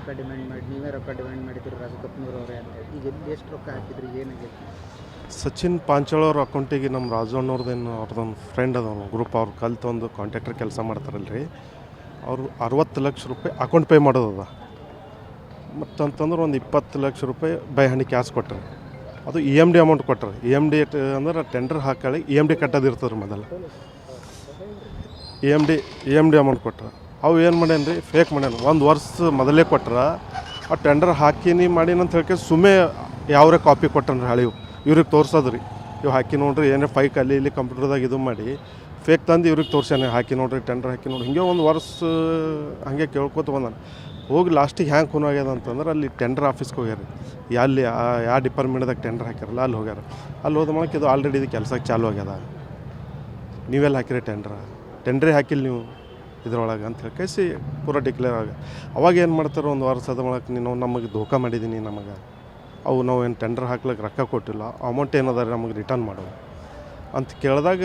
ರೊಕ್ಕ ಡಿಮ್ಯಾಂಡ್ ಮಾಡಿ ನೀವೇ ರೊಕ್ಕ ಡಿಮ್ಯಾಂಡ್ ಮಾಡಿದ್ರಿ ರಾಜಕಪ್ನೂರ್ ಅವರೇ ಅಂತ ಈಗ ಎಷ್ಟು ರೊಕ್ಕ ಹಾಕಿದ್ರಿ ಏನಾಗೈತಿ? ಸಚಿನ್ ಪಾಂಚಾಳ್ ಅವ್ರ ಅಕೌಂಟಿಗೆ ನಮ್ಮ ರಾಜಣ್ಣವ್ರದ್ದೇನು ಅವ್ರದ್ದೊಂದು ಫ್ರೆಂಡ್ ಅದ ಗ್ರೂಪ್ ಅವ್ರು ಕಲ್ತು ಒಂದು ಕಾಂಟ್ರಾಕ್ಟರ್ ಕೆಲಸ ಮಾಡ್ತಾರಲ್ರಿ, ಅವರು 60 ಲಕ್ಷ ರೂಪಾಯಿ ಅಕೌಂಟ್ ಪೇ ಮಾಡೋದದ. ಮತ್ತಂತಂದ್ರೆ ಒಂದು 20 ಲಕ್ಷ ರೂಪಾಯಿ ಬೈ ಹ್ಯಾಂಡ್ ಕ್ಯಾಶ್ ಕೊಟ್ಟರೆ, ಅದು ಇ ಎಮ್ ಡಿ ಅಮೌಂಟ್ ಕೊಟ್ಟರೆ. ಇ ಎಮ್ ಡಿ ಅಂದ್ರೆ ಟೆಂಡರ್ ಹಾಕಿ ಇ ಎಮ್ ಡಿ ಕಟ್ಟೋದು ಇರ್ತದೆ ಮೊದಲು. ಇ ಎಮ್ ಡಿ ಅಮೌಂಟ್ ಕೊಟ್ಟರೆ ಅವು ಏನು ಮಾಡ್ಯಾನ ರೀ, ಫೇಕ್ ಮಾಡ್ಯಾನ. ಒಂದು ವರ್ಷ ಮೊದಲೇ ಕೊಟ್ರೆ ಆ ಟೆಂಡರ್ ಹಾಕಿನಿ ಮಾಡಿನಂತ ಹೇಳ್ಕೆ ಸುಮ್ಮನೆ ಯಾವ್ರೆ ಕಾಪಿ ಕೊಟ್ಟನ್ರಿ ಹಳಿವು ಇವ್ರಿಗೆ ತೋರ್ಸೋದು ರೀ. ಇವು ಹಾಕಿ ನೋಡ್ರಿ ಏನೇ ಫೈಕ್ ಅಲ್ಲಿ ಇಲ್ಲಿ ಕಂಪ್ಯೂಟರ್ದಾಗ ಇದು ಮಾಡಿ ಫೇಕ್ ತಂದು ಇವ್ರಿಗೆ ತೋರ್ಸ್ಯಾನೆ, ಹಾಕಿ ನೋಡ್ರಿ ಟೆಂಡರ್ ಹಾಕಿ ನೋಡ್ರಿ. ಹಿಂಗೆ ಒಂದು ವರ್ಷ ಹಾಗೆ ಕೇಳ್ಕೊತ ಬಂದಾನೆ. ಹೋಗಿ ಲಾಸ್ಟಿಗೆ ಹ್ಯಾಂಗೆ ಖೂನ್ ಆಗ್ಯದ ಅಂತಂದ್ರೆ ಅಲ್ಲಿ ಟೆಂಡರ್ ಆಫೀಸ್ಗೆ ಹೋಗ್ಯಾರ. ಎಲ್ಲಿ ಯಾವ ಡಿಪಾರ್ಟ್ಮೆಂಟ್ದಾಗ ಟೆಂಡರ್ ಹಾಕ್ಯಾರಲ್ಲ ಅಲ್ಲಿ ಹೋಗ್ಯಾರ. ಅಲ್ಲಿ ಹೋದ ಮೂಲಕ ಇದು ಆಲ್ರೆಡಿ ಇದು ಕೆಲಸಕ್ಕೆ ಚಾಲು ಆಗ್ಯದ, ನೀವೆಲ್ಲ ಹಾಕಿರಿ ಟೆಂಡ್ರೇ ಹಾಕಿಲ್ಲ ನೀವು ಇದ್ರೊಳಗೆ ಅಂತ ಹೇಳಿ ಪೂರ ಡಿಕ್ಲೇರ್ ಆಗ. ಅವಾಗ ಏನು ಮಾಡ್ತಾರೆ, ಒಂದು ವರ್ಷದ ಒಳಗೆ ನೀನು ನಮಗೆ ಧೋಕಾ ಮಾಡಿದ್ದೀನಿ, ನಮಗೆ ಅವು ನಾವು ಏನು ಟೆಂಡರ್ ಹಾಕ್ಲಿಕ್ಕೆ ರೊಕ್ಕ ಕೊಟ್ಟಿಲ್ಲ, ಅಮೌಂಟ್ ಏನದ ನಮಗೆ ರಿಟರ್ನ್ ಮಾಡೋ ಅಂತ ಕೇಳಿದಾಗ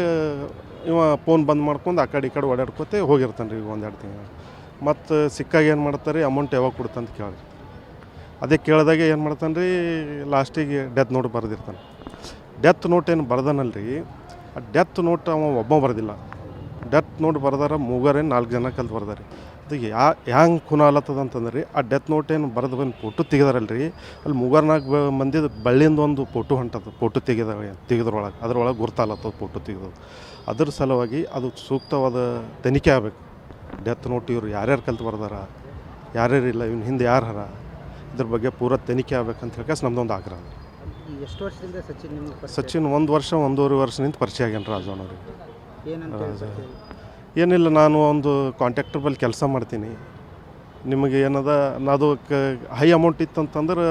ಇವ ಫೋನ್ ಬಂದ್ ಮಾಡ್ಕೊಂಡು ಆ ಕಡೆ ಈ ಕಡೆ ಓಡಾಡ್ಕೊತೆ ಹೋಗಿರ್ತಾನೆ ರೀ. ಈಗ 1-2 ತಿಂಗಳು ಮತ್ತು ಸಿಕ್ಕಾಗ ಏನು ಮಾಡ್ತಾರೆ, ಅಮೌಂಟ್ ಯಾವಾಗ ಕೊಡ್ತಂತ ಕೇಳಿ ಅದೇ ಕೇಳಿದಾಗ ಏನು ಮಾಡ್ತಾನೆ ರೀ, ಲಾಸ್ಟಿಗೆ ಡೆತ್ ನೋಟ್ ಬರೆದಿರ್ತಾನೆ. ಡೆತ್ ನೋಟ್ ಏನು ಬರ್ದಾನಲ್ರಿ, ಆ ಡೆತ್ ನೋಟ್ ಅವ ಒಬ್ಬ ಬರೆದಿಲ್ಲ. ಡೆತ್ ನೋಟ್ ಬರ್ದಾರ 4 ಜನ ಕಲ್ತು ಬರ್ದಾರೆ. ಅದು ಹ್ಯಾಂಗೆ ಖೂನ ಆಲತ್ತದ ಅಂತಂದ್ರೆ ಆ ಡೆತ್ ನೋಟ್ ಏನು ಬರೆದು ಬಂದು ಫೋಟೋ ತೆಗೆದಾರಲ್ರಿ, ಅಲ್ಲಿ 3-4 ಮಂದಿದ ಬಳ್ಳಿಯಿಂದ ಒಂದು ಫೋಟೋ ಹೊಂಟದು. ಫೋಟೋ ತೆಗೆದ್ರೊಳಗೆ ಅದ್ರೊಳಗೆ ಗುರ್ತಾಲತ್ತದ ಫೋಟೋ ತೆಗೆದು. ಅದ್ರ ಸಲುವಾಗಿ ಅದು ಸೂಕ್ತವಾದ ತನಿಖೆ ಆಗಬೇಕು. ಡೆತ್ ನೋಟ್ ಇವ್ರು ಯಾರ್ಯಾರು ಕಲ್ತು ಬರ್ದಾರ, ಯಾರ್ಯಾರಿಲ್ಲ, ಇವ್ನ ಹಿಂದೆ ಯಾರು ಹರ, ಇದ್ರ ಬಗ್ಗೆ ಪೂರ ತನಿಖೆ ಆಗ್ಬೇಕಂತ ಹೇಳ್ಕಸ್ ನಮ್ದೊಂದು ಆಗ್ರಹ. ಎಷ್ಟು ವರ್ಷದಿಂದ ಸಚಿನ್ 1 ವರ್ಷ 1.5 ವರ್ಷ ನಿಂತು ಪರಿಚಯ ಆಗ್ಯಾನ ರಾಜಣ್ಣವ್ರಿಗೆ. ಏನಂತ? ಏನಿಲ್ಲ, ನಾನು ಒಂದು ಕಾಂಟ್ರಾಕ್ಟರ್ ಬಳಿ ಕೆಲಸ ಮಾಡ್ತೀನಿ. ನಿಮಗೆ ಏನದ ಅದು ಹೈ ಅಮೌಂಟ್ ಇತ್ತಂತಂದ್ರೆ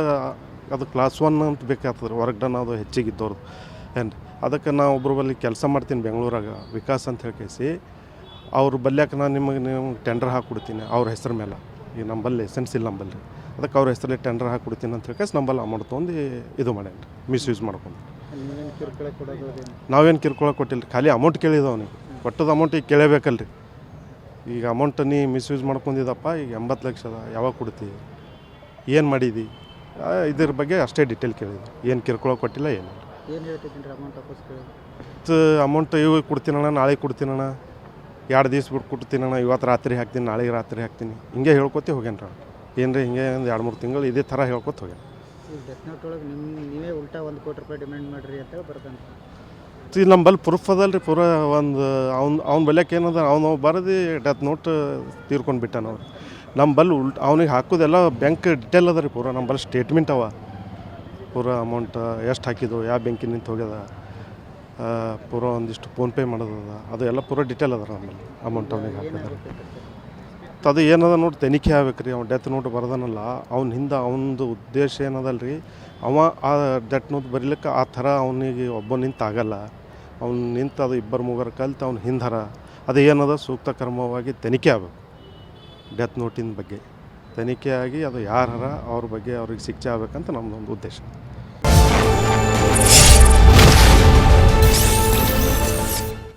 ಅದು ಕ್ಲಾಸ್ 1 ಅಂತ ಬೇಕಾಗ್ತದೆ, ವರ್ಕ್ ಡನ್ ಅದು ಹೆಚ್ಚಿಗಿದ್ದವ್ರದ್ದು ಏನು. ಅದಕ್ಕೆ ನಾವು ಒಬ್ಬರು ಬಳಿ ಕೆಲಸ ಮಾಡ್ತೀನಿ ಬೆಂಗಳೂರಾಗ, ವಿಕಾಸ್ ಅಂತ ಹೇಳ್ಕೇಸಿ. ಅವ್ರ ಬಲ್ಯಾಕೆ ನಾನು ನಿಮಗೆ ಟೆಂಡರ್ ಹಾಕ್ಕೊಡ್ತೀನಿ ಅವ್ರ ಹೆಸ್ರ ಮೇಲೆ. ಈಗ ನಂಬಲ್ಲಿ ಲೈಸೆನ್ಸ್ ಇಲ್ಲ ನಂಬಲ್ಲಿ, ಅದಕ್ಕೆ ಅವ್ರ ಹೆಸರಲ್ಲಿ ಟೆಂಡರ್ ಹಾಕ್ಕೊಡ್ತೀನಿ ಅಂತ ಹೇಳ್ಕೇಸಿ ನಂಬಲ್ಲಿ ಅಮೌಂಟ್ ತೊಗೊಂಡು ಇದು ಮಾಡ್ಯಾನ ರೀ, ಮಿಸ್ಯೂಸ್ ಮಾಡ್ಕೊಂಡು. ನಾವೇನು ಕಿರ್ಕೊಳಕ್ಕೆ ಕೊಟ್ಟಿಲ್ಲ, ಖಾಲಿ ಅಮೌಂಟ್ ಕೇಳಿದ ಅವನಿಗೆ. ಕೊಟ್ಟದ ಅಮೌಂಟ್ ಈಗ ಕೇಳಬೇಕಲ್ರಿ. ಈಗ ಅಮೌಂಟ್ ನೀ ಮಿಸ್ಯೂಸ್ ಮಾಡ್ಕೊಂಡಿದ್ದಪ್ಪ, ಈಗ 80 ಲಕ್ಷ ಅದ, ಯಾವಾಗ ಕೊಡ್ತೀವಿ, ಏನು ಮಾಡಿದಿ, ಇದ್ರ ಬಗ್ಗೆ ಅಷ್ಟೇ ಡೀಟೇಲ್ ಕೇಳಿದ್ವಿ. ಏನು ಕಿರ್ಕೊಳಕ್ಕೆ ಕೊಟ್ಟಿಲ್ಲ, ಏನು ಅಮೌಂಟ್ ಇವಾಗ ಕೊಡ್ತೀನಣ್ಣ, ನಾಳೆ ಕೊಡ್ತೀನಣ್ಣ, 2 ದಿವ್ಸ ಬಿಟ್ಟು ಕೊಡ್ತೀನಣ್ಣ, ಇವತ್ತು ರಾತ್ರಿ ಹಾಕ್ತೀನಿ, ನಾಳೆಗೆ ರಾತ್ರಿ ಹಾಕ್ತೀನಿ, ಹಿಂಗೆ ಹೇಳ್ಕೊತಿ ಹೋಗ್ಯಾನ ರೀ. ಏನು ರೀ ಹಿಂಗೆ ಒಂದು 2-3 ತಿಂಗಳು ಇದೇ ಥರ ಹೇಳ್ಕೊತ ಹೋಗ್ಯಾನ. ಡೆತ್ ನೋಟ್ ಒಳಗೆ ನೀವೇ ಉಲ್ಟಾ 1 ಕೋಟಿ ರೂಪಾಯಿ ಡಿಮ್ಯಾಂಡ್ ಮಾಡಿರಿ ಅಂತ ಬರ್ತಾನೆ. ಈಗ ನಂಬಲ್ಲಿ ಪ್ರೂಫ್ ಅದಲ್ರಿ ಪೂರ. ಒಂದು ಅವ್ನ ಬಲ್ಯಕ್ಕೆ ಏನದ ಅವ್ನು ಬರೆದು ಡೆತ್ ನೋಟ್ ತೀರ್ಕೊಂಡು ಬಿಟ್ಟಾನ. ಅವ್ರು ನಂಬಲ್ಲಿ ಅವ್ನಿಗೆ ಹಾಕೋದೆಲ್ಲ ಬ್ಯಾಂಕ್ ಡಿಟೇಲ್ ಅದ ರೀ ಪೂರ. ನಂಬಲ್ಲಿ ಸ್ಟೇಟ್ಮೆಂಟ್ ಅವ ಪೂರ, ಅಮೌಂಟ್ ಎಷ್ಟು ಹಾಕಿದ್ದು, ಯಾವ ಬ್ಯಾಂಕಿನ ನಿಂತು ಹೋಗ್ಯದ, ಪೂರ ಒಂದಿಷ್ಟು ಫೋನ್ಪೇ ಮಾಡೋದದ, ಅದು ಎಲ್ಲ ಪೂರ ಡಿಟೇಲ್ ಅದ ನಮ್ಮಲ್ಲಿ. ಅಮೌಂಟ್ ಅವ್ನಿಗೆ ಹಾಕಿದ್ರೆ ಅದು ಏನದ ನೋಡಿ ತನಿಖೆ ಆಗ್ಬೇಕು ರೀ. ಅವ್ನು ಡೆತ್ ನೋಟ್ ಬರ್ದಾನಲ್ಲ, ಅವ್ನ ಹಿಂದೆ ಅವನದು ಉದ್ದೇಶ ಏನದಲ್ಲ ರೀ, ಅವ ಆ ಡೆತ್ ನೋಟ್ ಬರೀಲಿಕ್ಕೆ ಆ ಥರ ಅವನಿಗೆ ಒಬ್ಬ ನಿಂತಾಗಲ್ಲ. ಅವ್ನು ನಿಂತು ಅದು 2-3 ಕಲ್ತು ಅವ್ನು ಹಿಂದರ ಅದು ಏನದ ಸೂಕ್ತ ಕ್ರಮವಾಗಿ ತನಿಖೆ ಆಗಬೇಕು. ಡೆತ್ ನೋಟಿನ ಬಗ್ಗೆ ತನಿಖೆ ಆಗಿ ಅದು ಯಾರು ಅವ್ರ ಬಗ್ಗೆ ಅವ್ರಿಗೆ ಶಿಕ್ಷೆ ಆಗ್ಬೇಕಂತ ನಮ್ಮದೊಂದು ಉದ್ದೇಶ.